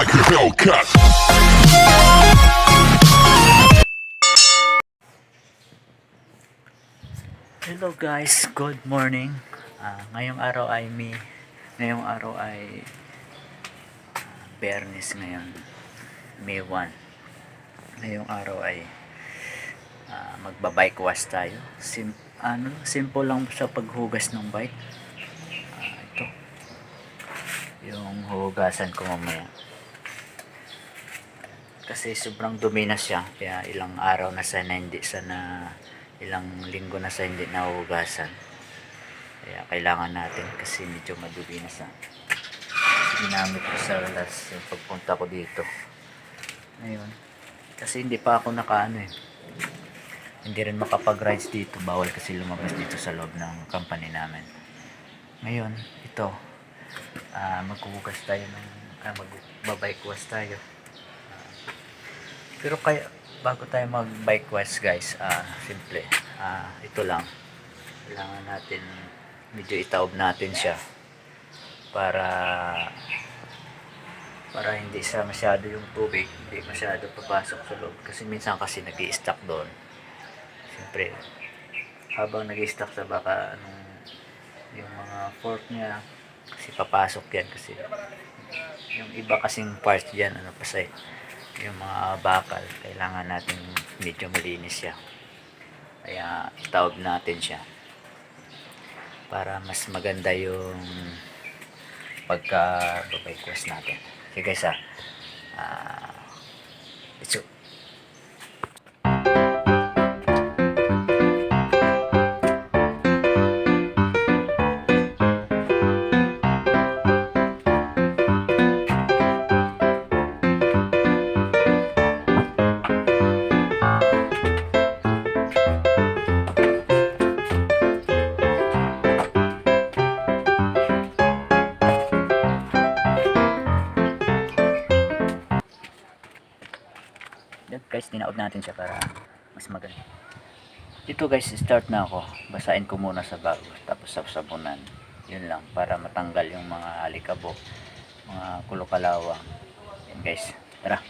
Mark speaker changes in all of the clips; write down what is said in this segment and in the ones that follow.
Speaker 1: like a Hellcat.
Speaker 2: Hello guys, good morning. Ngayong araw ay Biyernes ngayon, May 1. Ngayong araw ay magba-bike wash tayo. Simple lang sa paghugas ng bike. Ito, yung hugasan ko mamaya. Kasi sobrang dumi na siya, kaya ilang araw na sana ilang linggo na sa hindi nahugasan. Kaya kailangan natin kasi medyo madumi na siya. Ginamit ko sa last pagpunta ko dito. Ngayon, kasi hindi pa ako hindi rin makapag-rides dito. Bawal kasi lumabas dito sa loob ng company namin. Ngayon, ito, maghuhugas tayo magbabike wash tayo. Pero kaya bago tayo mag-bike wash guys, simple, ito lang, kailangan natin medyo itaob natin siya para hindi siya masyado yung tubig, hindi masyado papasok sa loob, kasi minsan kasi nag-i-stuck doon. Siyempre habang nag-i-stuck sa baka yung mga fork niya, kasi papasok yan, kasi yung iba kasing parts dyan yung mga bakal, kailangan natin medyo malinis siya. Kaya itaob natin siya para mas maganda yung pagka-bike wash natin. Okay guys, let's go. Guys, tinaob natin siya para mas maganda. Dito guys, start na ako. Basahin ko muna sa bago, tapos sabunan. Yun lang, para matanggal yung mga alikabok, mga kulo-kalawang. Yan guys, tara.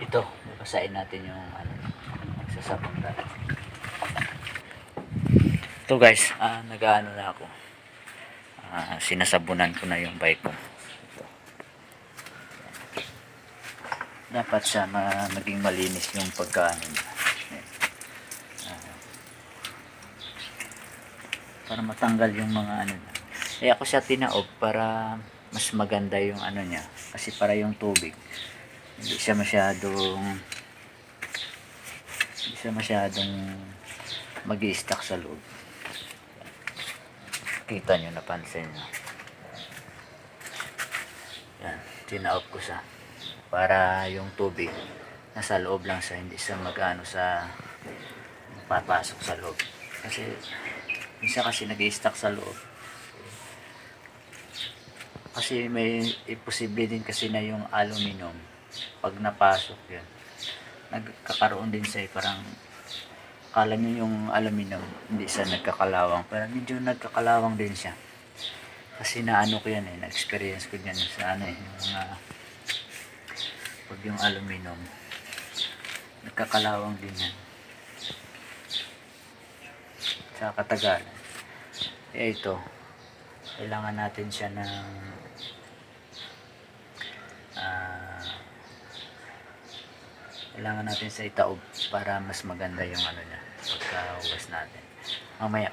Speaker 2: Ito, basahin natin yung sasabog natin. Ito guys, nag-ano na ako. Sinasabunan ko na yung bike ko. Ito. Dapat siya maging malinis yung pagkaano niya. Para matanggal yung mga Kaya ako siya tinaob para mas maganda yung niya. Kasi para yung tubig hindi siya masyadong mag-i-stuck sa loob. Kita nyo, napansin nyo. Yan, tinaob ko siya para yung tubig nasa loob lang siya, hindi siya papasok sa loob. Kasi minsan kasi nag-i-stuck sa loob. Kasi may imposible din kasi na yung aluminum, pag napasok yan, nagkakaroon din siya, parang akala nyo yung aluminum hindi siya nagkakalawang, pero medyo nagkakalawang din siya. Kasi ko yan na-experience ko yan sa yung mga pag yung aluminum nagkakalawang din yan sa katagalan. Kaya ito, kailangan natin siya kailangan natin sa itaob para mas maganda yung niya pagkahugas natin. Mamaya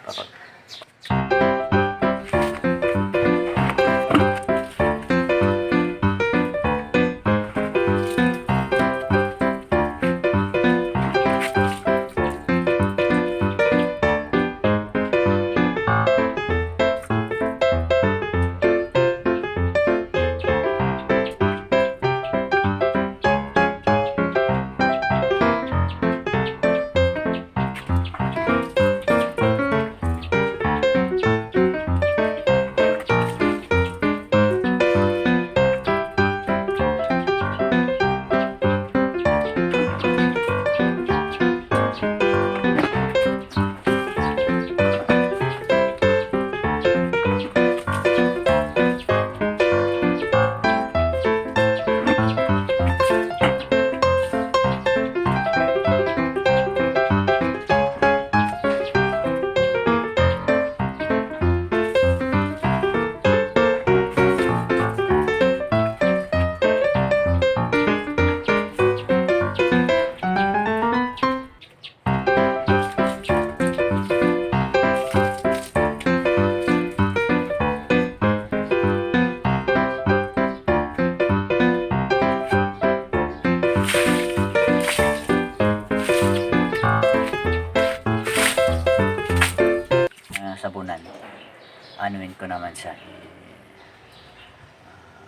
Speaker 2: anuin ko naman siya,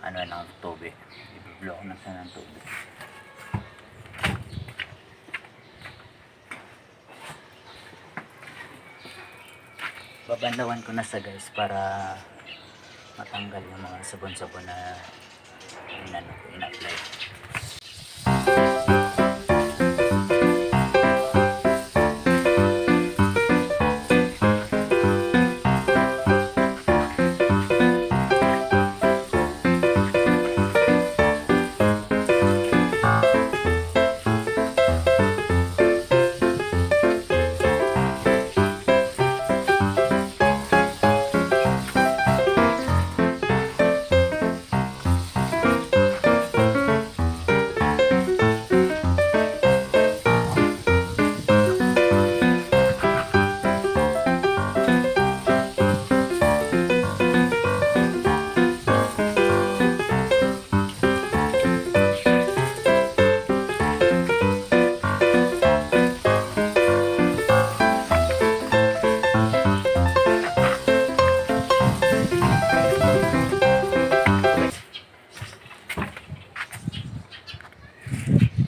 Speaker 2: ano ng tubig, i-blow ko na siya ng tubig. Babandawan ko na sa guys para matanggal yung mga sabon-sabon na ina-apply.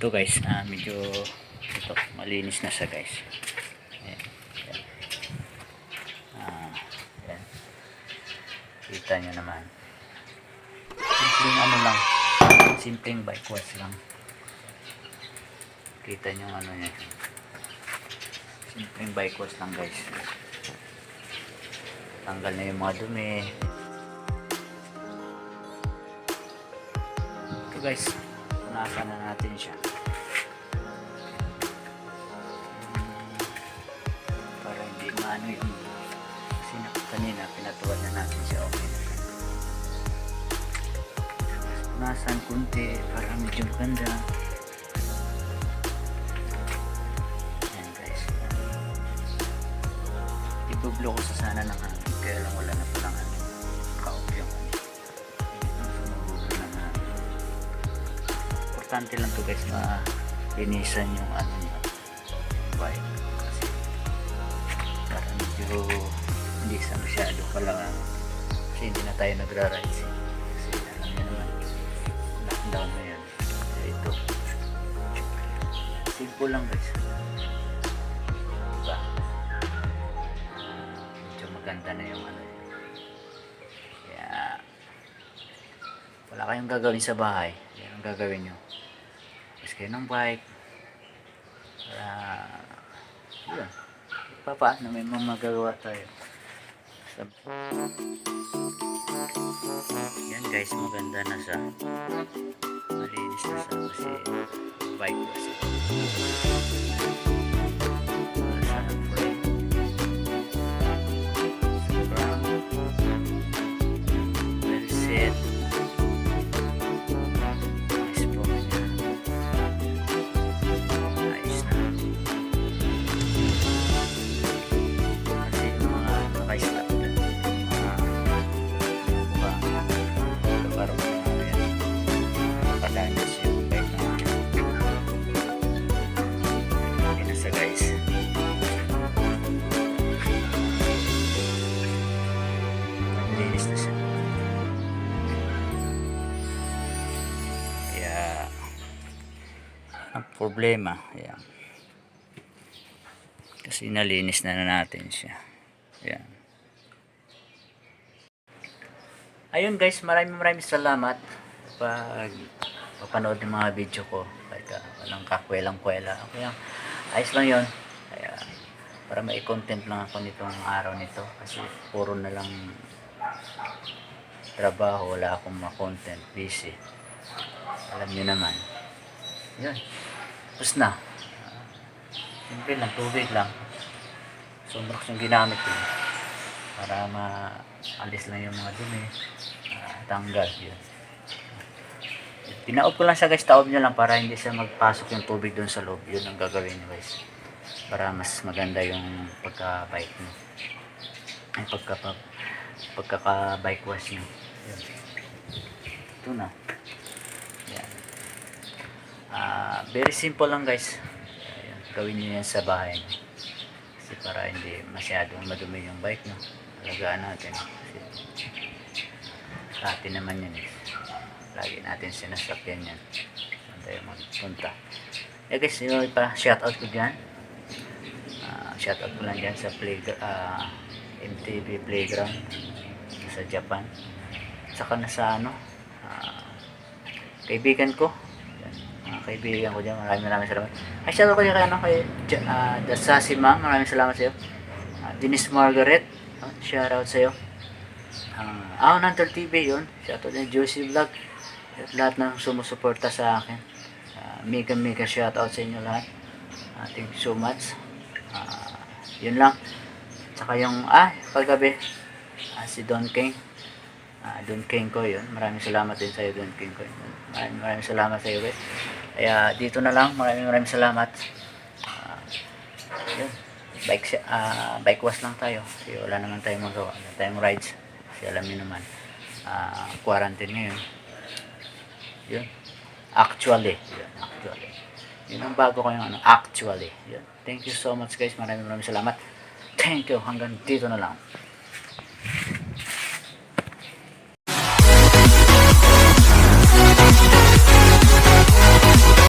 Speaker 2: Ito guys, medyo ito, malinis na siya guys. Ayan. Ayan. Kita nyo naman. Simpleng ano lang, simpleng bike wash lang. Kita nyo ano niya. Simpleng bike wash lang guys. Tanggal na yung mga dumi. Ito guys, punasan na natin siya. Para hindi maano yung kanina pinatuwad na natin siya. Okay na siya. Punasan kunti para medyo maganda. Ayan guys. Ibublo ko sa sana ng hangin. Kaya lang wala na palang kaop yung importante lang to guys, linisan yung ano niya, bike, kasi para medyo hindi sa masyado pala, kasi hindi na tayo nagra-rides kasi alam niyo naman lockdown na yan. Kaya ito simple lang guys, diba? Medyo maganda na yung ano, kaya wala kayong gagawin sa bahay, yan ang gagawin nyo. Tapos kayo ng bike para yun, papaano may magagawa tayo. Yan guys, maganda na siya, malinis na siya kasi bike kasi sa frame brown, well set. Ang problema, ayan, kasi nalinis na natin siya. Ayan. Ayun guys, maraming salamat pag papanood ng mga video ko, kahit walang kakwelang-kwela. Kaya ayos lang yon. Kaya para mai-content lang ako nitong araw nito, kasi puro na lang trabaho, wala akong ma-content, busy, alam niyo naman. Yun, tapos na. Simple lang, tubig lang. Sunrox yung ginamit ko para maalis lang yung mga dumi, tanggal yun. Pinaob ko lang siya guys, taob nyo lang para hindi siya magpasok yung tubig doon sa loob. Yun ang gagawin nyo guys, para mas maganda yung pagka-bike nyo, ay pagkaka-bike wash nyo. Yun. Ito na. Yan. Very simple lang guys. Ayan, gawin nyo yan sa bahay nyo, kasi para hindi masyadong madumi yung bike nyo. alagaan natin. Kasi sa atin naman yan eh. Lagi natin sinasakyan yan. Saan tayo magpunta. Guys, yun pa, shoutout ko dyan. Shoutout ko lang dyan sa MTV Playground sa Japan. Saka na sa kaibigan ko. Yan, mga kaibigan ko dyan, maraming salamat. Ay, shoutout ko dyan kay Dasasimang, maraming salamat sa iyo. Denise Margaret, shoutout sa iyo. Nantor TV yun, shoutout din. Juicy Vlog, at lahat ng sumusuporta sa akin. Mega shoutout sa inyo lahat. Thank you so much. Yun lang. Saka yung paggabi, si Don King. Don King ko yun. Maraming salamat din sa iyo, Don King ko. Maraming salamat sa iyo, guys. Kaya dito na lang. Maraming salamat. Yun. Bike wash lang tayo. Kasi wala naman tayong magawa. Wala tayong rides. Kasi alam niyo naman, quarantine ngayon. Yun. Actually. Yun ang bago ko yung actually. Yun. Thank you so much, guys. Maraming salamat. Thank you. Hanggang dito na lang.